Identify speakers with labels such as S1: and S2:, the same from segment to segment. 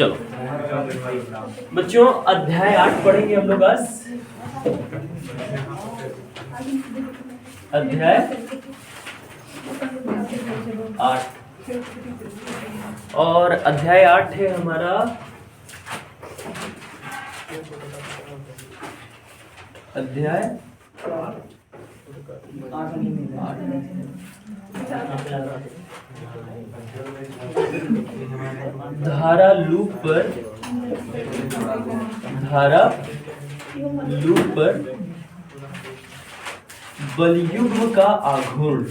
S1: चलो बच्चों, अध्याय 8 पढ़ेंगे हम लोग आज। अध्याय 8 और अध्याय 8 है हमारा अध्याय 8। धारा लूप पर बलयुग्म का आघूर्ण।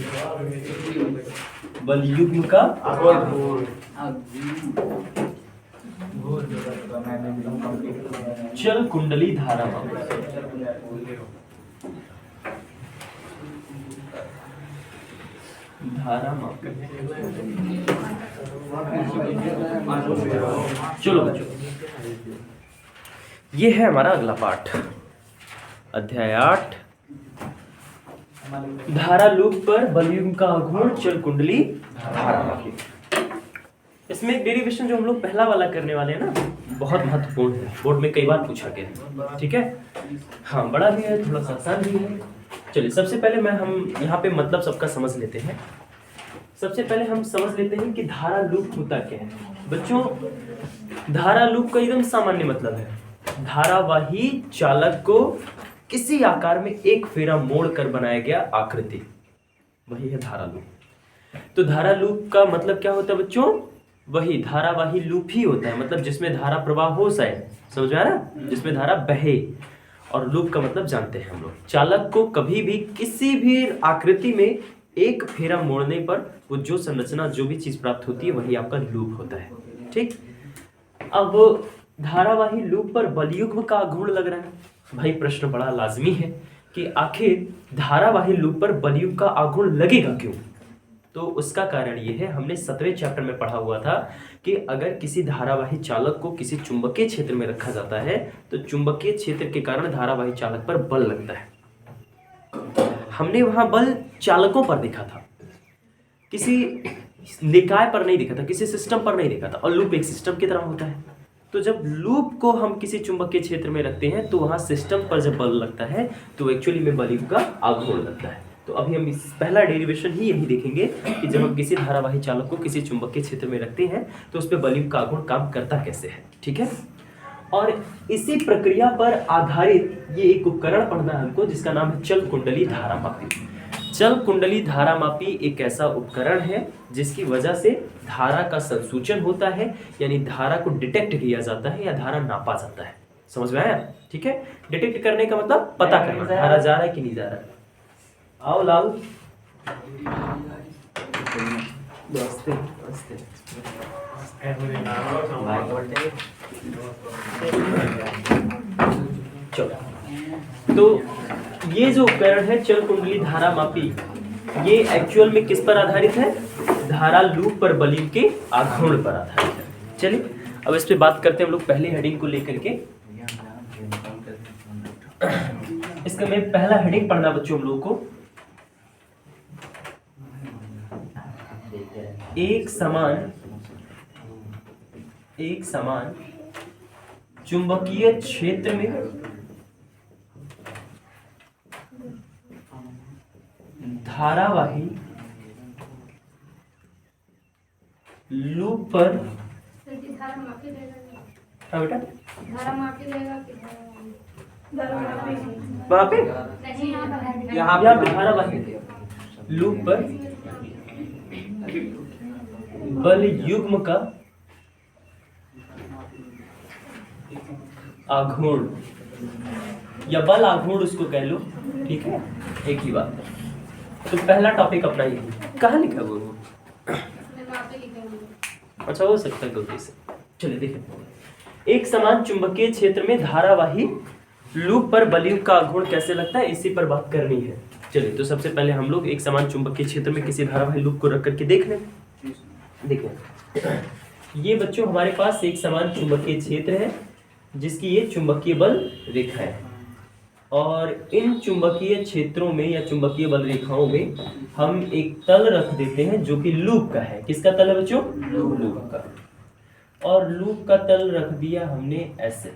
S1: चल कुंडली धारा माप। चलो बच्चों, ये है हमारा अगला पाठ, अध्याय 8, धारा लूप पर बलयुग्म का आघूर्ण चल कुंडली धारा मापी। इसमें एक डेरिवेशन जो हम लोग पहला वाला करने वाले हैं ना, बहुत महत्वपूर्ण है, बोर्ड में कई बार पूछा गया। ठीक है, हाँ, बड़ा भी है, थोड़ा सा आसान भी है। चलिए सबसे पहले हम यहाँ पे मतलब सबका समझ लेते हैं। सबसे पहले हम समझ लेते हैं कि धारा लूप होता क्या है। बच्चों, धारा लूप का एकदम सामान्य मतलब है धारावाही चालक को किसी आकार में एक फेरा मोड़ कर बनाया गया आकृति, वही है धारा लूप। तो धारा लूप का मतलब क्या होता है बच्चों? वही धारावाही लूप ही होता है, मतलब जिसमें धारा प्रवाह हो जाए, समझ में आ रहा? जिसमें धारा बहे। और लूप का मतलब जानते हैं हम लोग, चालक को कभी भी किसी भी आकृति में एक फेरा मोड़ने पर वो जो संरचना, जो भी चीज प्राप्त होती है, वही आपका लूप होता है। ठीक, अब धारावाही लूप पर बलयुग्म का आघूर्ण लग रहा है। भाई प्रश्न बड़ा लाजमी है कि आखिर धारावाही लूप पर बलयुग्म का आघूर्ण लगेगा क्यों? तो उसका कारण ये है, हमने 7वें चैप्टर में पढ़ा हुआ था कि अगर किसी धारावाही चालक को किसी चुंबकीय क्षेत्र में रखा जाता है तो चुंबकीय क्षेत्र के कारण धारावाही चालक पर बल लगता है। हमने वहां बल चालकों पर देखा था, किसी निकाय पर नहीं देखा था, किसी सिस्टम पर नहीं देखा था। और लूप एक सिस्टम की तरह होता है। तो जब लूप को हम किसी चुंबकीय क्षेत्र में रखते हैं तो वहां सिस्टम पर जब बल लगता है तो एक्चुअली में बलयुग्म का आघूर्ण लगता है। तो अभी हम इस पहला डेरिवेशन ही यही देखेंगे कि जब हम किसी धारावाही चालक को किसी चुंबकीय क्षेत्र में रखते हैं तो उस पर बलयुग्म का आघूर्ण काम करता कैसे है। ठीक है, और इसी प्रक्रिया पर आधारित ये एक उपकरण पढ़ना है हमको, जिसका नाम है चल कुंडली धारा मापी। चल कुंडली धारा मापी एक ऐसा उपकरण है जिसकी वजह से धारा का संसूचन होता है, यानी धारा को डिटेक्ट किया जाता है या धारा नापा जाता है। समझ में आया? ठीक है, डिटेक्ट करने का मतलब पता करना, धारा जा रहा है कि नहीं जा रहा है। आओ लाल, नमस्ते नमस्ते। चलो, तो ये जो उपकरण है चल कुंडली धारा मापी, ये एक्चुअल में किस पर आधारित है? धारा लूप पर बलयुग्म के आघूर्ण पर आधारित है। चलिए अब इस पे बात करते हैं हम लोग पहले हेडिंग को लेकर के। इसका मैं पहला हेडिंग पढ़ना बच्चों हम लोगों को, एक समान चुंबकीय क्षेत्र में धारावाही लूप पर बेटा वहां पे यहाँ पे धारावाही लूप पर बलयुग्म का आघूर्ण या बल आघूर्ण उसको कह लो, ठीक है, एक ही बात है। तो पहला टॉपिक अपना ही कहाँ लिखा वो? अच्छा, हो सकता है गलती से। चलिए देखें, एक समान चुंबकीय क्षेत्र में धारावाही लूप पर बलयुग्म का आघूर्ण कैसे लगता है, इसी पर बात करनी है। चलिए, तो सबसे पहले हम लोग एक समान चुंबकीय क्षेत्र में किसी धारावाही लूप को रख करके देख लें। देखिए, ये बच्चों हमारे पास एक समान चुंबकीय क्षेत्र है जिसकी ये चुंबकीय बल रेखा है, और इन चुंबकीय क्षेत्रों में या चुंबकीय बल रेखाओं में हम एक तल रख देते हैं जो कि लूप का है। किसका तल है बच्चों? लूप का। और लूप का तल रख दिया हमने ऐसे।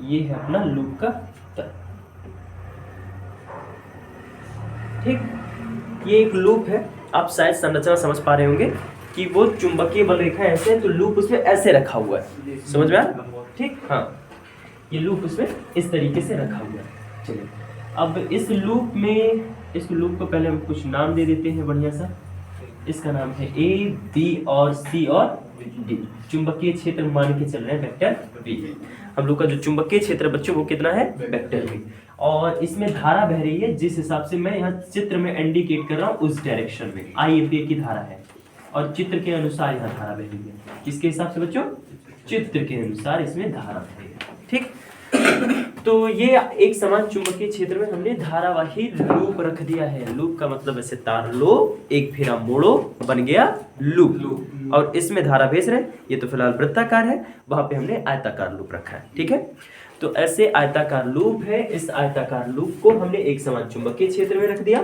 S1: ये है अपना लूप का तल। ठीक, ये एक लूप है। आप शायद संरचना समझ पा रहे होंगे कि वो चुंबकीय बल रेखा ऐसे है तो लूप उसमें ऐसे रखा हुआ है, समझ में आया? ठीक, हाँ, ये लूप उसमें इस तरीके से रखा हुआ है। चलिए अब इस लूप में, इस लूप को पहले हम कुछ नाम दे देते हैं बढ़िया सा। इसका नाम है ए, बी और सी और डी। चुंबकीय क्षेत्र मान के चल रहे हैं वेक्टर बी। हम लोग का जो चुंबकीय क्षेत्र बच्चों वो कितना है? Vector B. और इसमें धारा बह रही है जिस हिसाब से मैं यहाँ चित्र में इंडिकेट कर रहा हूँ उस डायरेक्शन में आई एम्पीयर की धारा है। और चित्र के अनुसार यहाँ धारा बह रही है। किसके हिसाब से बच्चों? चित्र के अनुसार इसमें धारा बह रही है। ठीक, तो ये एक समान चुंबकीय क्षेत्र में हमने धारावाही लूप रख दिया है। लूप का मतलब ऐसे तार लो, एक फेरा मोड़ो, बन गया लूप। और इसमें धारा भेज रहे। ये तो फिलहाल वृत्ताकार है, वहां पे हमने आयताकार लूप रखा है। ठीक है, तो ऐसे आयताकार लूप है। इस आयताकार लूप को हमने एक समान चुंबकीय क्षेत्र में रख दिया।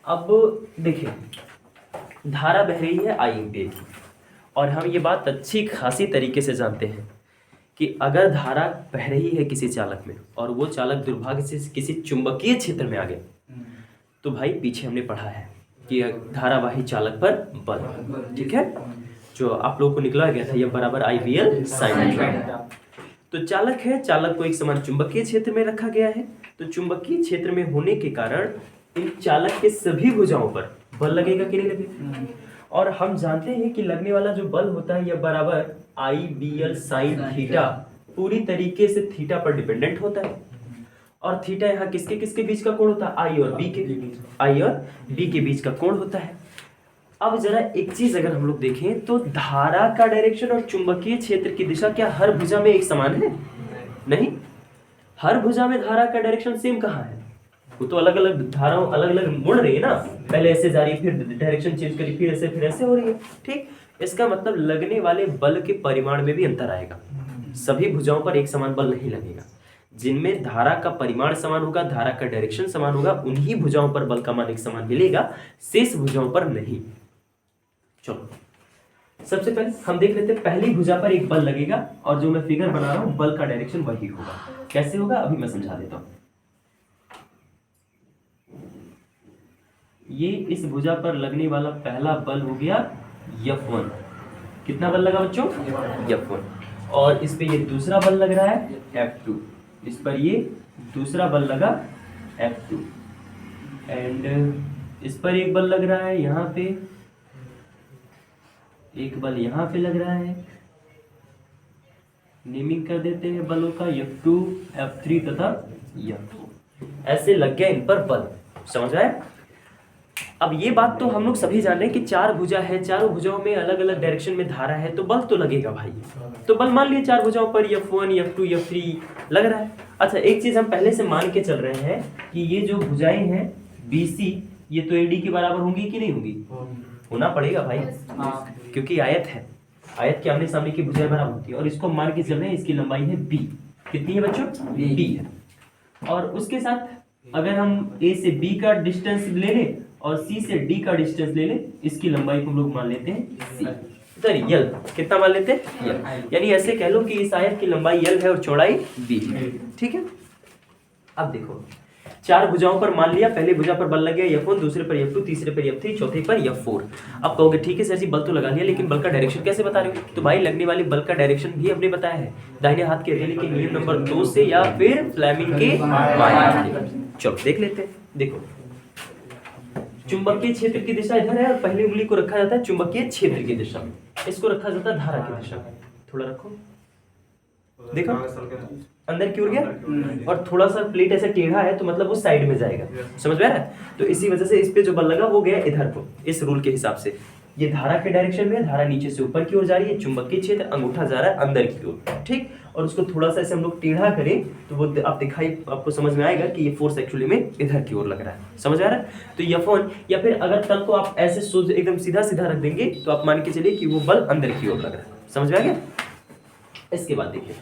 S1: अब देखिए, धारा बह रही है आई एम्पीयर की, और हम ये बात अच्छी खासी तरीके से जानते हैं कि अगर धारा बह रही है किसी चालक में और वो चालक दुर्भाग्य से किसी चुंबकीय क्षेत्र में आ गए, तो भाई पीछे हमने पढ़ा है कि धारावाही चालक पर बल, ठीक है, जो आप लोगों को निकला गया था, ये बराबर IVL sin थीटा। तो चालक है, चालक को एक समान चुंबकीय क्षेत्र में रखा गया है। तो चुंबकीय क्षेत्र में होने के कारण इन चालक के सभी भुजाओं पर बल लगेगा कि नहीं लगेगा? और हम जानते हैं कि लगने वाला जो बल होता है यह बराबर IVL sin थीटा पूरी तरीके से थीटा पर डिपेंडेंट होता है। और थीटा यहाँ किसके किसके बीच का कोण होता है? आई और बी के बीच का कोण होता है। अब जरा एक चीज अगर हम लोग देखें तो धारा का डायरेक्शन और चुंबकीय क्षेत्र की दिशा क्या हर भुजा में एक समान है? नहीं, हर भुजा में धारा का डायरेक्शन सेम कहाँ है? वो तो अलग अलग धाराओं अलग अलग मुड़ रही है ना, पहले ऐसे जा रही है, फिर डायरेक्शन चेंज करी, फिर ऐसे हो रही है। ठीक, इसका मतलब लगने वाले बल के परिमाण में भी अंतर आएगा। सभी भुजाओं पर एक समान बल नहीं लगेगा। जिनमें धारा का परिमाण समान होगा, धारा का डायरेक्शन समान होगा, उन्हीं भुजाओं पर बल का मान एक समान मिलेगा, शेष भुजाओं पर नहीं। चलो सबसे पहले हम देख लेते हैं, पहली भुजा पर एक बल लगेगा और जो मैं फिगर बना रहा हूं बल का डायरेक्शन वही होगा। कैसे होगा अभी मैं समझा देता हूं। ये इस भुजा पर लगने वाला पहला बल हो गया F1। कितना बल लगा बच्चों? F1। और इस पे ये दूसरा बल लग रहा है F2। इस पर ये दूसरा बल लगा F2। एंड इस पर एक बल लग रहा है, यहाँ पे एक बल यहाँ पे लग रहा है। नेमिंग कर देते हैं बलों का, F2, F3 तथा F4। ऐसे लग गया इन पर बल। समझ आए? अब ये बात तो हम लोग सभी जान रहे हैं कि चार भुजा है, चारों भुजाओं में अलग अलग डायरेक्शन में धारा है, तो बल तो लगेगा भाई। तो बल मान लिए चार भुजाओं पर F1, F2, F3 लग रहा है। अच्छा, एक चीज हम पहले से मान के चल रहे हैं कि ये जो भुजाएं हैं BC, ये तो AD के बराबर होंगी कि नहीं होंगी? होना पड़ेगा भाई, क्योंकि आयत है, आयत के आमने सामने की भुजाएं बराबर होती है। और इसको मान के चल रहे हैं, इसकी लंबाई है B। कितनी है बच्चों? B है। और उसके साथ अगर हम A से B का डिस्टेंस ले लें और C से D का डिस्टेंस ले लें, इसकी लंबाई को हम लोग मान लेते हैं C, सॉरी L। कितना मान लेते हैं? L। यानी ऐसे कह लो कि इस आयत की लंबाई L है और चौड़ाई B है। ठीक है, अब देखो चार भुजाओं पर मान लिया, पहले भुजा पर बल लग गया F1, दूसरे पर F2, तीसरे पर F3, चौथे पर F4। अब कहोगे ठीक है सर जी बल तो लगा लिया, लेकिन बल का डायरेक्शन कैसे बता रहे हो? तो भाई लगने वाले बल का डायरेक्शन भी हमने बताया है, दाहिने हाथ के हथेली के नियम नंबर 2 से या फिर फ्लेमिंग के बाएं। चलो देख लेते हैं। देखो चुंबकीय क्षेत्र की दिशा इधर है और पहली उंगली को रखा जाता है चुंबकीय क्षेत्र की दिशा में, इसको रखा जाता है धारा की दिशा में। थोड़ा रखो, देखो अंदर की ओर गया और थोड़ा सा प्लेट ऐसे टेढ़ा है तो मतलब वो साइड में जाएगा। समझ में आ रहा है? तो इसी वजह से इस पे जो बल लगा वो गया इधर को। इस रूल के हिसाब से ये धारा के डायरेक्शन में, धारा नीचे से ऊपर की ओर जा रही है, चुंबकीय क्षेत्र अंगूठा जा रहा है अंदर की ओर। ठीक, और उसको थोड़ा सा ऐसे हम लोग टेढ़ा करें तो वो आप दिखाई आपको समझ में आएगा कि ये फोर्स एक्चुअली में इधर की ओर लग रहा है। समझ आ रहा है? तो F1, या फिर अगर तल को आप ऐसे एकदम सीधा सीधा रख देंगे तो आप मान के चलिए कि वो बल अंदर की ओर लग रहा है। समझ में आ गया? इसके बाद देखिए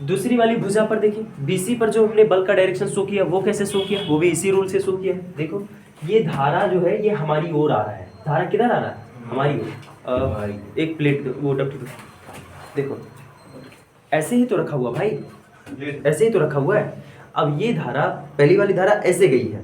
S1: दूसरी वाली भुजा पर देखिए, BC पर जो हमने बल का डायरेक्शन शो किया वो कैसे शो किया, वो भी इसी रूल से शो किया है। देखो ये धारा जो है ये हमारी ओर आ रहा है, धारा किधर आ रहा है, हमारी ओर। एक प्लेट वो डब्ल्यू देखो ऐसे ही तो रखा हुआ भाई, ऐसे ही तो रखा हुआ है। अब ये धारा, पहली वाली धारा ऐसे गई है,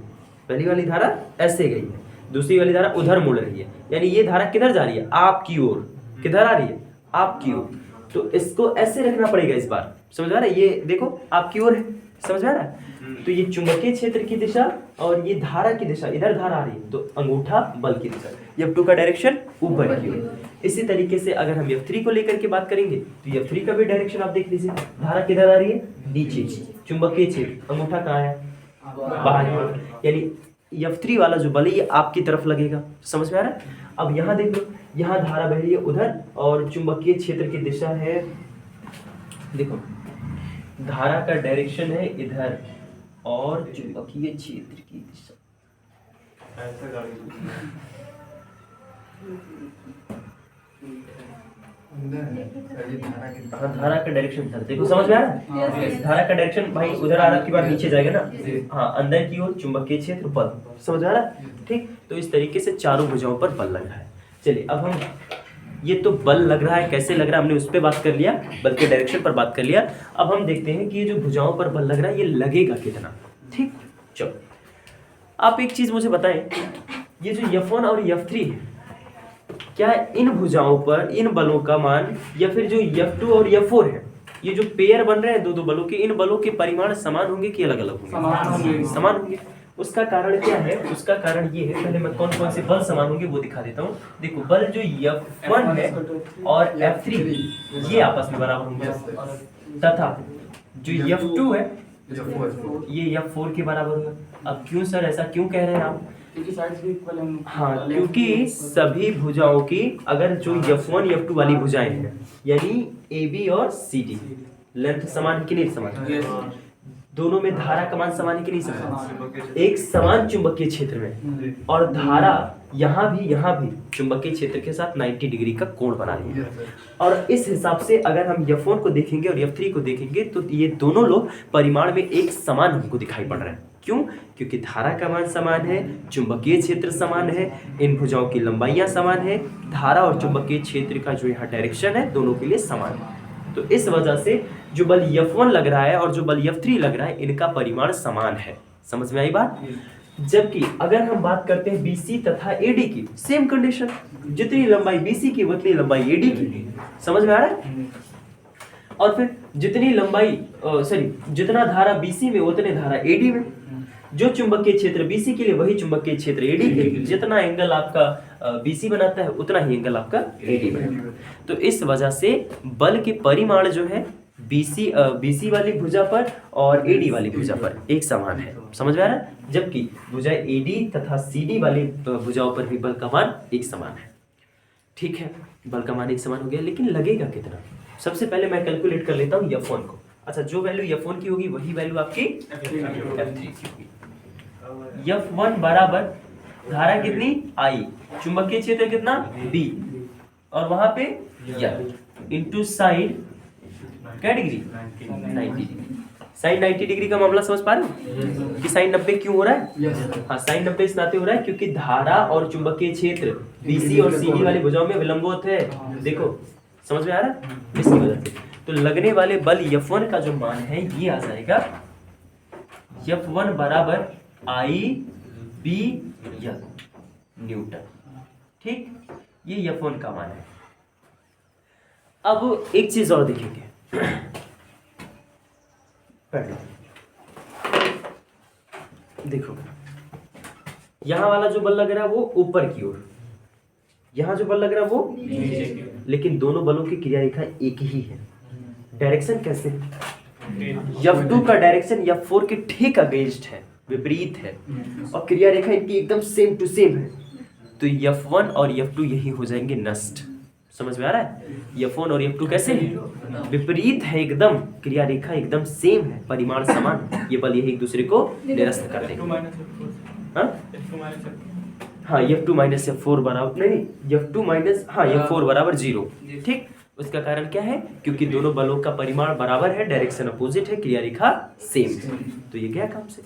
S1: पहली वाली धारा ऐसे गई है, दूसरी वाली धारा उधर मुड़ रही है, यानी ये धारा किधर जा रही है, आपकी ओर। किधर आ रही है, आपकी ओर। तो इसको ऐसे रखना पड़ेगा इस बार, समझ आ रहा है, ये देखो आपकी ओर है, समझ आ रहा है। तो ये चुंबकीय क्षेत्र की दिशा और ये धारा की दिशा, इधर धारा आ रही है तो अंगूठा बल की दिशा, F2 का डायरेक्शन ऊपर की ओर। इसी तरीके से अगर हम F3 को लेकर के बात करेंगे तो F3 का भी डायरेक्शन आप देख लीजिए, धारा किधर आ रही है, नीचे, चुंबकीय क्षेत्र, अंगूठा कहाँ है, बाहर की ओर, यानी F3 वाला जो बल है ये आपकी तरफ लगेगा, समझ में आ रहा है। अब यहाँ देख लो, यहाँ धारा बह रही है उधर और चुंबकीय क्षेत्र की दिशा है, देखो धारा का डायरेक्शन है इधर और चुंबकीय क्षेत्र की दिशा धारा का डायरेक्शन इधर, देखो समझ में आ रहा है। धारा का डायरेक्शन भाई उधर आ रहा की बार नीचे जाएगा ना, हाँ अंदर की ओर चुंबकीय क्षेत्र बल, समझ आ रहा है। ठीक, तो इस तरीके से चारों भुजाओं पर बल लग रहा है। चलिए अब हम, ये तो बल लग रहा है, कैसे लग रहा है हमने उस पर बात कर लिया, बल के डायरेक्शन पर बात कर लिया। अब हम देखते हैं कि ये जो भुजाओं पर बल लग रहा है ये लगेगा कितना। ठीक, चलो आप एक चीज मुझे बताएं, ये जो F1 और F3 है, क्या इन भुजाओं पर इन बलों का मान, या फिर जो F2 और F4 है, ये जो पेयर बन रहे हैं दो दो बलों के, इन बलों के परिमाण समान होंगे कि अलग अलग होंगे, समान होंगे। उसका कारण क्या है, उसका कारण ये है, पहले मैं कौन कौन से बल समान होंगे वो दिखा देता हूँ। देखो बल जो F1 है और F3 ये आपस में बराबर होंगे, तथा जो F2 है ये F4 के बराबर होगा। अब क्यों सर ऐसा क्यों कह रहे हैं आप, हाँ क्योंकि सभी भुजाओं की, अगर जो F1 F2 वाली भुजाएं हैं, यानी AB और CD लेंथ समान है कि नहीं समान, दोनों में धारा का मान समान है कि नहीं समान, एक समान चुंबकीय क्षेत्र में, और धारा यहाँ भी चुंबकीय क्षेत्र के साथ 90 डिग्री का कोण बना रही है। और इस हिसाब से अगर हम F1 को देखेंगे और F3 को देखेंगे तो ये दोनों लोग परिमाण में एक समान हमको दिखाई पड़ रहे हैं। क्यों, क्योंकि धारा का मान समान है, चुंबकीय क्षेत्र समान है, इन भुजाओं की लंबाइयां समान है, धारा और चुंबकीय क्षेत्र का जो यहाँ डायरेक्शन है दोनों के लिए समान है। तो इस वजह से जो बल F1 लग रहा है और जो बल F3 लग रहा है इनका परिमाण समान है। समझ में आई बात। जबकि अगर हम बात करते हैं BC तथा AD की, सेम कंडीशन, जितनी लंबाई BC की उतनी लंबाई AD की, समझ में आ रहा है। और फिर जितनी लंबाई जितना धारा BC में उतने धारा AD में, जो चुंबकीय क्षेत्र BC के लिए वही चुंबकीय क्षेत्र AD के लिए, जितना एंगल आपका BC बनाता है उतना ही एंगल आपका AD बनाता है। तो इस वजह से बल के परिमाण जो है BC वाली भुजा पर और AD वाली भुजा पर एक समान है, समझ में आ रहा है। जबकि भुजा AD तथा CD वाली भुजाओं पर भी बल का मान एक समान है। ठीक है, बल का मान एक समान हो गया, लेकिन लगेगा कितना। सबसे पहले मैं कैलकुलेट कर लेता हूँ F1 को। अच्छा, जो वैल्यू F1 की होगी वही वैल्यू आपकी F3 की होगी। F1 बराबर धारा कितनी I, चुंबकीय क्षेत्र कितना B, और वहां पे इंटू साइन क्या डिग्री 90 डिग्री। साइन 90 डिग्री का मामला समझ पा रहे हो कि साइन 90 क्यों हो रहा है। हाँ, साइन 90 इस नाते हो रहा है क्योंकि धारा और चुंबकीय क्षेत्र BC और CD वाली भुजाओं में विलंबवत है। देखो समझ में आ रहा है, इसकी वजह से तो लगने वाले बल F1 का जो मान है ये आ जाएगा F1 बराबर IB न्यूटन। ठीक, ये F1 का मान है। अब एक चीज और देखेंगे, देखो यहां वाला जो बल लग रहा है वो ऊपर की ओर, यहां जो बल लग रहा है वो नीचे, लेकिन दोनों बलों की क्रिया रेखा एक ही है। डायरेक्शन कैसे, F2 का डायरेक्शन F4 के ठीक अगेंस्ट है, विपरीत है, और क्रिया रेखा इनकी एकदम सेम टू सेम है। तो F1 और F2 यही हो जाएंगे नष्ट। समझ में आ रहा है, F1 और F2 कैसे हैं, विपरीत है एकदम, क्रिया रेखा एकदम सेम है, परिमाण समान, ये बल यही एक दूसरे को निरस्त कर देंगे। हाँ, F2 माइनस F4 बराबर नहीं, F2 माइनस F4 बराबर 0। ठीक, उसका कारण क्या है? क्योंकि दोनों बलों का परिमाण बराबर है, डायरेक्शन अपोजिट है, क्रिया रेखा सेम है, तो ये गया काम से।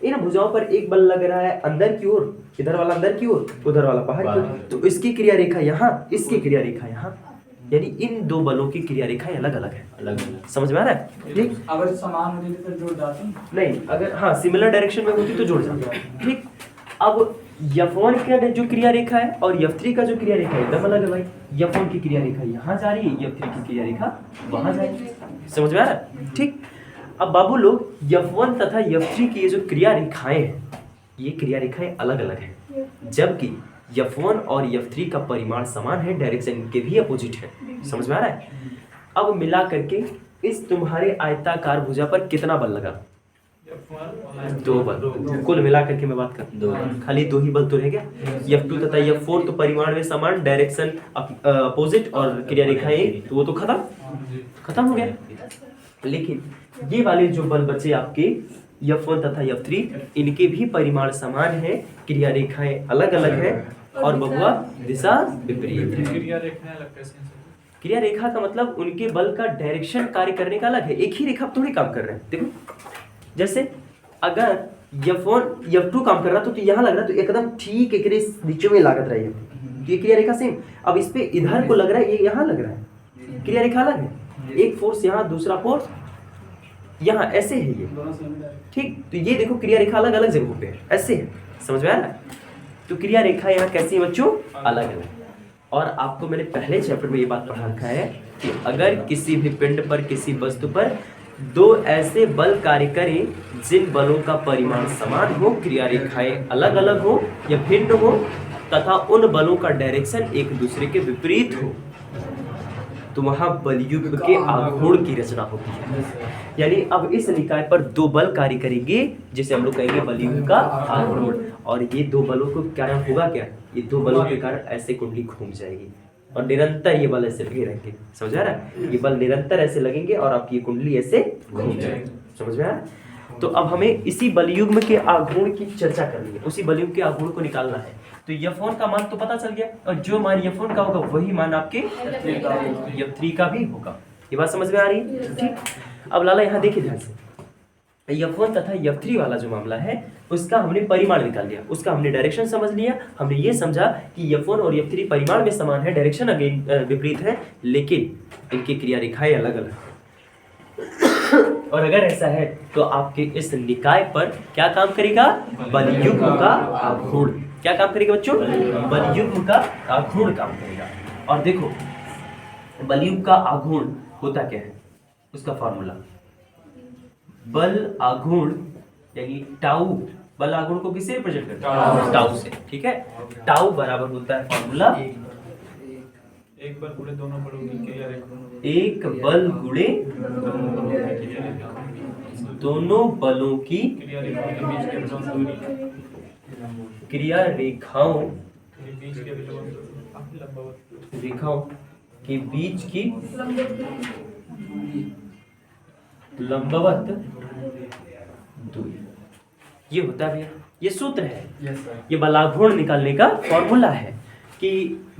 S1: इन भुजाओं पर एक बल लग रहा है अंदर की ओर, इधर वाला अंदर की ओर, उधर वाला बाहर की ओर, तो इसकी क्रिया रेखा यहाँ, इसकी क्रिया रेखा यहाँ, यानी इन दो बलों की क्रिया रेखाएं अलग अलग है। अलग अलग समझ में आ रहा है? ठीक,
S2: अगर समान होती तो फिर जोड़ जाते
S1: नहीं, अगर हाँ सिमिलर डायरेक्शन में होती तो जोड़ जाते। ठीक, अब F1 का जो क्रिया रेखा है और F3 का जो क्रिया रेखा है एकदम अलग है भाई। F1 की क्रिया रेखा यहाँ जा रही है, F3 की क्रिया रेखा वहां जा रही है। समझ में आ रहा है? ठीक, अब बाबू लोग F1 तथा F3 की ये जो क्रिया रेखाएं हैं, ये क्रिया रेखाएं अलग अलग हैं, जबकि F1 और F3 का परिमाण समान है, डायरेक्शन के भी अपोजिट है। समझ में आ रहा है? अब मिला करके इस तुम्हारे आयताकार भुजा पर कितना बल लगा? 2 बल। कुल मिला करके मैं बात कर दो, खाली 2 ही बल तो रह गया। F2 तथा F4 तो परिमाण में समान, डायरेक्शन अपोजिट और क्रिया रेखा एक, तो वो तो खत्म हो गया। लेकिन ये वाले जो बल बचे आपके F1 तथा F3, इनके भी परिमाण समान है, क्रिया रेखाएं अलग अलग है और बबुआ दिशा विपरीत है। क्रिया रेखा का मतलब उनके बल का डायरेक्शन कार्य करने का अलग है, एक ही रेखा थोड़ी काम कर रहे हैं। देखो जैसे अगर F1 F2 काम कर रहा तो यहाँ लग रहा तो एकदम ठीक एक नीचे में लागत रही है, ये क्रिया रेखा सेम। अब इस पे इधर को लग रहा है, ये यहाँ लग रहा है, क्रिया रेखा अलग है, एक फोर्स यहाँ, दूसरा फोर्स यहाँ, ऐसे है ये। ठीक, तो ये देखो क्रिया रेखा अलग अलग जगहों पे है, ऐसे है। समझ में आ रहा है? तो क्रिया रेखा यहाँ कैसी है बच्चों? अलग अलग। और आपको मैंने पहले चैप्टर में ये बात पढ़ा रखा है कि अगर किसी भी पिंड पर, किसी वस्तु पर 2 ऐसे बल कार्य करें जिन बलों का परिमाण समान हो, क्रिया रेखाएं अलग अलग हो या भिन्न हो तथा उन बलों का डायरेक्शन एक दूसरे के विपरीत हो, तो वहां बलयुग्म के आघूर्ण की रचना होती है। यानी अब इस निकाय पर 2 बल कार्य करेंगे जिसे हम लोग कहेंगे बलयुग्म का आघूर्ण, और ये 2 बलों को कारण होगा क्या? ये 2 बलों के कारण ऐसे कुंडली घूम जाएगी और निरंतर ये बल ऐसे लगे रहेंगे। समझ आ रहा है? ये बल निरंतर ऐसे लगेंगे और आपकी ये कुंडली ऐसे घूम जाएगी। समझ में आ रहा है? तो अब हमें इसी बलयुग्म के आघूर्ण की चर्चा करनी है, उसी बलयुग्म के आघूर्ण को निकालना है। तो F1 का मान तो पता चल गया, और जो मान F1 का होगा वही मान आपके F3 का भी होगा। ये बात समझ में आ रही है? ठीक, अब लाला यहाँ देखिए ध्यान से, F1 तथा F3 वाला जो मामला है उसका हमने परिमाण निकाल लिया, उसका हमने डायरेक्शन समझ लिया। हमने ये समझा कि F1 और F3 परिमाण में समान है, डायरेक्शन अगेन विपरीत है, लेकिन इनकी क्रिया रेखाएं अलग अलग है। और अगर ऐसा है तो आपके इस निकाय पर क्या काम करेगा? बलयुग्म का आघूर्ण। क्या काम करेगा बच्चों? बलयुग्म का आघूर्ण काम करेगा। और देखो बलयुग्म का आघूर्ण होता क्या है, उसका फॉर्मूला बल आघूर्ण यानी टाउ, बल आघूर्ण को किससे रिप्रेजेंट करते हैं? टाउ से। ठीक है, टाउ बराबर होता है फॉर्मूला
S2: एक बल गुणे दोनों बलों की क्रिया रेखा,
S1: एक बल गुणे दोनों बलों की क्रिया रेखाओं के बीच की लंबवत दूरी। ये होता है भैया, ये सूत्र है, ये बलाघूर्ण निकालने का फॉर्मूला है कि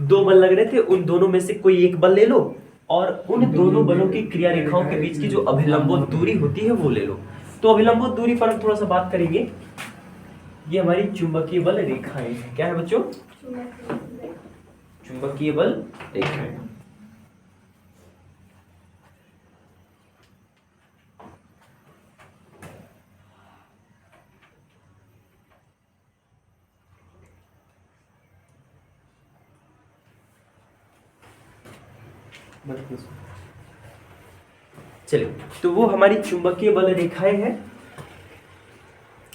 S1: 2 बल लग रहे थे, उन दोनों में से कोई एक बल ले लो और उन दोनों बलों की क्रिया रेखाओं के बीच की जो अभिलंबोत दूरी होती है वो ले लो। तो अभिलंबोत दूरी पर हम थोड़ा सा बात करेंगे। ये हमारी चुंबकीय बल रेखाएं हैं। क्या है बच्चों? चुंबकीय बल रेखाएं। चलिए, तो वो हमारी चुंबकीय बल रेखाएं हैं।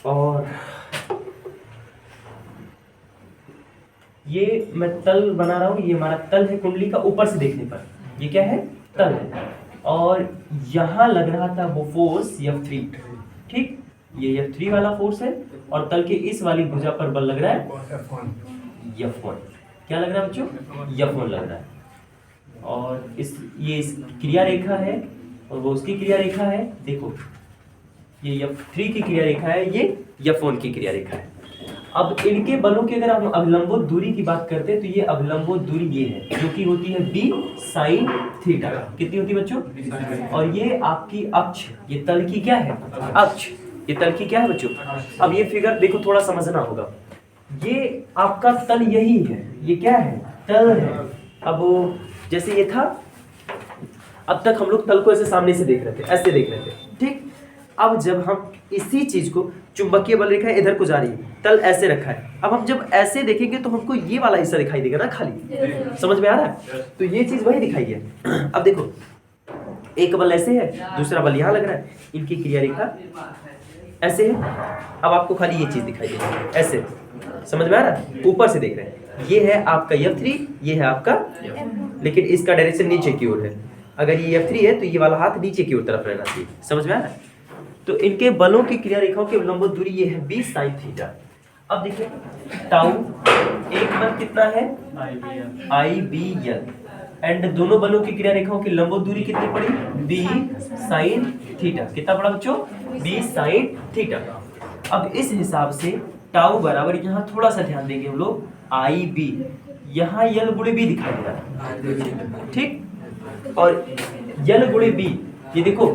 S1: और ये मैं तल बना रहा हूं, ये हमारा तल है कुंडली का। ऊपर से देखने पर ये क्या है? तल है। और यहां लग रहा था वो फोर्स F3। ठीक, ये F3 वाला फोर्स है और तल के इस वाली भुजा पर बल लग रहा है F1। क्या लग रहा है बच्चों? F1 लग रहा है। और इस क्रिया रेखा है और वो उसकी क्रिया रेखा है। देखो ये F3 की क्रिया रेखा है, ये F1 की क्रिया रेखा है। अब इनके बलों की अगर हम अभिलंबोत दूरी की बात करते हैं तो ये अभिलंबोत दूरी ये है जो कि होती है b sin थीटा। कितनी होती है बच्चों? और ये आपकी अक्ष, ये तल की क्या है? अक्ष। ये तल की क्या है बच्चों? अब ये फिगर देखो, थोड़ा समझना होगा। ये आपका तल यही है, ये क्या है? तल है। अब जैसे ये था, अब तक हम लोग तल को ऐसे सामने से देख रहे थे, ऐसे देख रहे थे, ठीक। अब जब हम इसी चीज को, चुंबकीय बल रेखा इधर को जा रही है, तल ऐसे रखा है, अब हम जब ऐसे देखेंगे तो हमको ये वाला हिस्सा दिखाई देगा ना खाली। समझ में आ रहा है? तो ये चीज वही दिखाई है। अब देखो, एक बल ऐसे है, दूसरा बल यहाँ लग रहा है, इनकी क्रिया रेखा ऐसे है। अब आपको खाली ये चीज दिखाई देगी ऐसे। समझ में आ रहा है? ऊपर से देख रहे हैं, ये है आपका F3, ये है आपका, लेकिन इसका डायरेक्शन नीचे की ओर है। अगर ये F3 है तो ये वाला हाथ नीचे की ओर तरफ रहना चाहिए। समझ में आ रहा है? तो इनके बलों की क्रिया रेखाओं की लंबवत दूरी ये है b sin थीटा। अब देखिए टाउ, एक बल कितना है? IBL, एंड दोनों बलों की क्रिया रेखाओं की लंबवत दूरी कितनी पड़ी? b sin theta. कितना पड़ा बच्चों? b sin theta. अब इस हिसाब से टाउ बराबर, यहाँ थोड़ा सा ध्यान देंगे हम लोग, IB, यहाँ यल गुणे b दिखाई दे रहा है, ठीक। और यल गुणे b, ये देखो,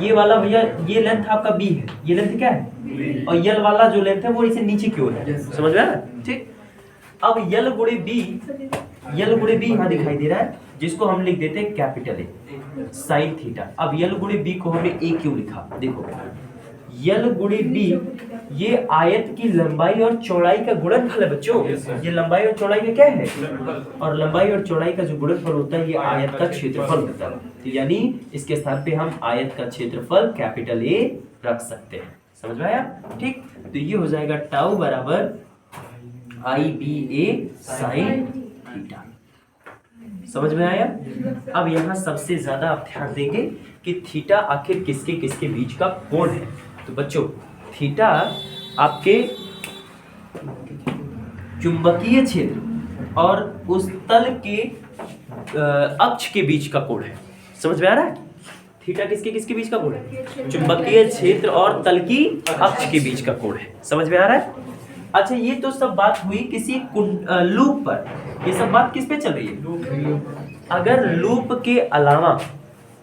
S1: ये वाला भैया ये लेंथ आपका b है, ये लेंथ क्या है? और यल वाला जो लेंथ है वो इसे नीचे की ओर है। समझ में आया? ठीक। अब यल गुणे b, यल गुणे b यहाँ दिखाई दे रहा है, जिसको हम लिख देते हैं कैपिटल A sin थीटा। अब यल गुणे b को हमने a क्यों लिखा? देखो, यल गुणे b ये आयत की लंबाई और चौड़ाई का गुणनफल है बच्चों। ये लंबाई और चौड़ाई का क्या है? और लंबाई और चौड़ाई का जो गुणनफल होता है ये आयत का क्षेत्रफल होता है। तो यानी इसके स्थान पे हम आयत का क्षेत्रफल कैपिटल A रख सकते हैं। समझ में आया? ठीक। तो ये हो जाएगा टाउ बराबर IBA sin थीटा। समझ में आया? अब यहाँ सबसे ज्यादा आप ध्यान देंगे कि थीटा आखिर किसके किसके बीच का कोण है। तो बच्चों, थीटा आपके चुंबकीय क्षेत्र और उस तल के अक्ष के बीच का कोण है। समझ में आ रहा है? थीटा किसके किसके बीच का कोण है? चुंबकीय क्षेत्र और तल की अक्ष के बीच का कोण है। समझ में आ रहा है? अच्छा, ये तो सब बात हुई किसी लूप पर। ये सब बात किस पे चल रही है? अगर लूप के अलावा,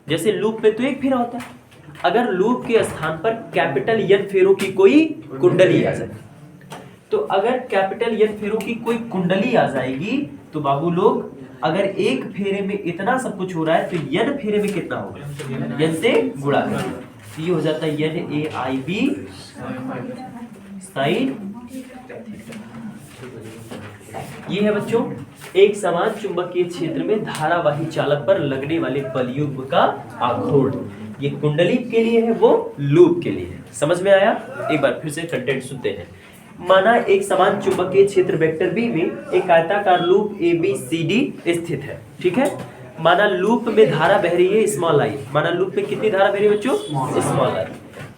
S1: जैसे लूप पे तो एक फेरा होता है, अगर लूप के स्थान पर कैपिटल N फेरों की कोई कुंडली आ जाए, तो अगर कैपिटल N फेरों की कोई कुंडली आ जाएगी तो बाबू लोग, अगर एक फेरे में इतना सब कुछ हो रहा है तो N फेरे में कितना होगा? N से गुणा करें, तो ये हो जाता है NAIB sin। ये है बच्चों एक समान चुंबकीय क्षेत्र में धारावाही चालक पर लगने वाले बलयुग्म का आघूर्ण। ये कुंडली के लिए है, वो लूप के लिए है। समझ में आया? एक बार फिर से कंटेंट सुनते हैं। माना एक समान चुंबकीय क्षेत्र वेक्टर बी में एक आयताकार लूप ABCD स्थित है, ठीक है। माना लूप में धारा बह रही है स्मॉल आई। माना लूप में कितनी धारा बह रही है बच्चों? Small I.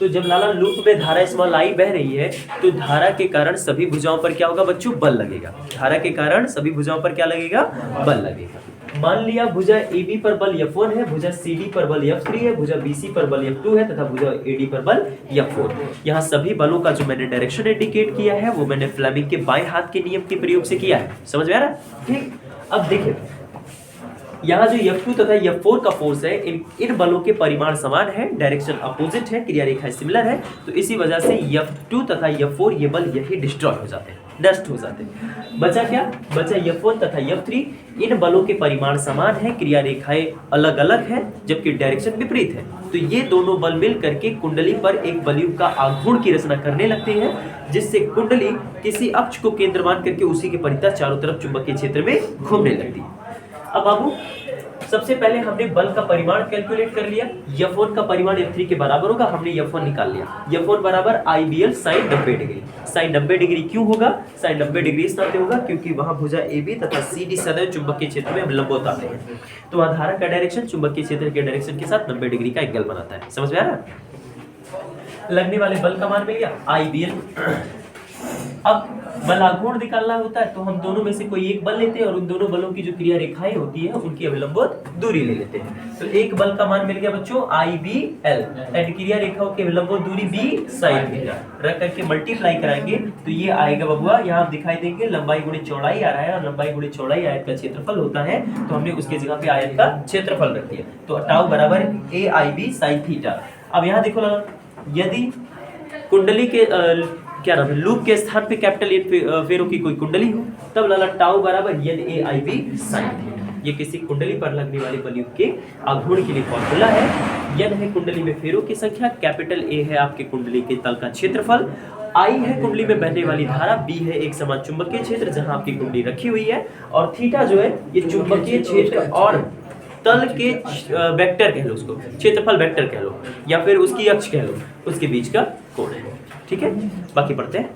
S1: तो जब लाला लूप में धारा स्मॉल आई बह रही है तो धारा के कारण सभी भुजाओं पर क्या होगा बच्चों? बल लगेगा। धारा के कारण सभी भुजाओं पर क्या लगेगा? बल लगेगा। मान लिया भुजा AB पर बल F1 है, भुजा CD पर बल F3 है, भुजा BC पर बल F2 है तथा भुजा AD पर बल F4। यहाँ सभी बलों का जो मैंने डायरेक्शन इंडिकेट किया है वो मैंने फ्लेमिंग के बाएं हाथ के नियम के प्रयोग से किया है। समझ में आ रहा है? ठीक। अब देखिए, यहाँ जो F2 तथा F4 का फोर्स है, इन बलों के परिमाण समान है, डायरेक्शन अपोजिट है, क्रिया रेखा सिमिलर है, तो इसी वजह से F2 तथा F4 ये बल यही डिस्ट्रॉय हो जाते हैं, नष्ट हो जाते हैं। बचा क्या? बचा F1 तथा F3। इन बलों के परिमाण समान है, क्रिया रेखाएं अलग अलग है, जबकि डायरेक्शन विपरीत है। तो ये दोनों बल मिल करके कुंडली पर एक बलयुग्म का आघूर्ण की रचना करने लगते हैं, जिससे कुंडली किसी अक्ष को केंद्र मान करके उसी के परितः चारों तरफ चुंबकीय क्षेत्र में घूमने लगती है। अब बाबू, सबसे पहले हमने बल का परिमाण कैलकुलेट कर लिया। F1 का परिमाण F3 के बराबर होगा, हमने F1 निकाल लिया। F1 बराबर IBL sin 90 degree. sin 90 degree क्यों होगा? sin 90 डिग्री इस नाते होगा क्योंकि वहां भुजा AB तथा CD सदैव चुंबकीय क्षेत्र में लंबवत आते हैं, तो वहां धारा का डायरेक्शन चुंबकीय क्षेत्र के डायरेक्शन के साथ 90 डिग्री का एंगल बनाता है। समझ में आ रहा है? लगने वाले बल का मान मिल गया IBL अब बल आघूर्ण निकालना होता है तो हम दोनों में से कोई एक बल लेते हैं और उन दोनों बलों की जो क्रिया रेखाएं होती है उनकी अविलंबोत दूरी ले लेते हैं। तो एक बल का मान मिल गया बच्चों IBL एंड क्रिया रेखाओं की अविलंबोत दूरी B sin थीटा रख करके मल्टीप्लाई कराएंगे तो ये आएगा बबुआ, यहाँ दिखाई देंगे लंबाई गुणे चौड़ाई आ रहा है और लंबाई गुणे चौड़ाई आयत का क्षेत्रफल होता है तो हमने उसके जगह पे आयत का क्षेत्रफल रख दिया। तो टाउ बराबर AIB sin थीटा। अब यहाँ देखो यदि कुंडली के क्या नाम है लूप के स्थान पे कैपिटल एन फेरों की कोई कुंडली हो तब लाला टाउ बराबर AIB sin थीटा। ये किसी कुंडली पर लगने वाले बलयुग के आघूर्ण के लिए फॉर्मूला है। यन है कुंडली में फेरों की संख्या, कैपिटल A है आपके कुंडली के तल का क्षेत्रफल, I है कुंडली में बहने वाली धारा, B है एक समान चुंबकीय क्षेत्र जहां आपकी कुंडली रखी हुई है और थीटा जो है ये चुंबकीय क्षेत्र और तल के वेक्टर कह लो, उसको क्षेत्रफल वेक्टर कह लो या फिर उसकी अक्ष कह लो, उसके बीच का कोण है। ठीक है, बाकी पढ़ते हैं।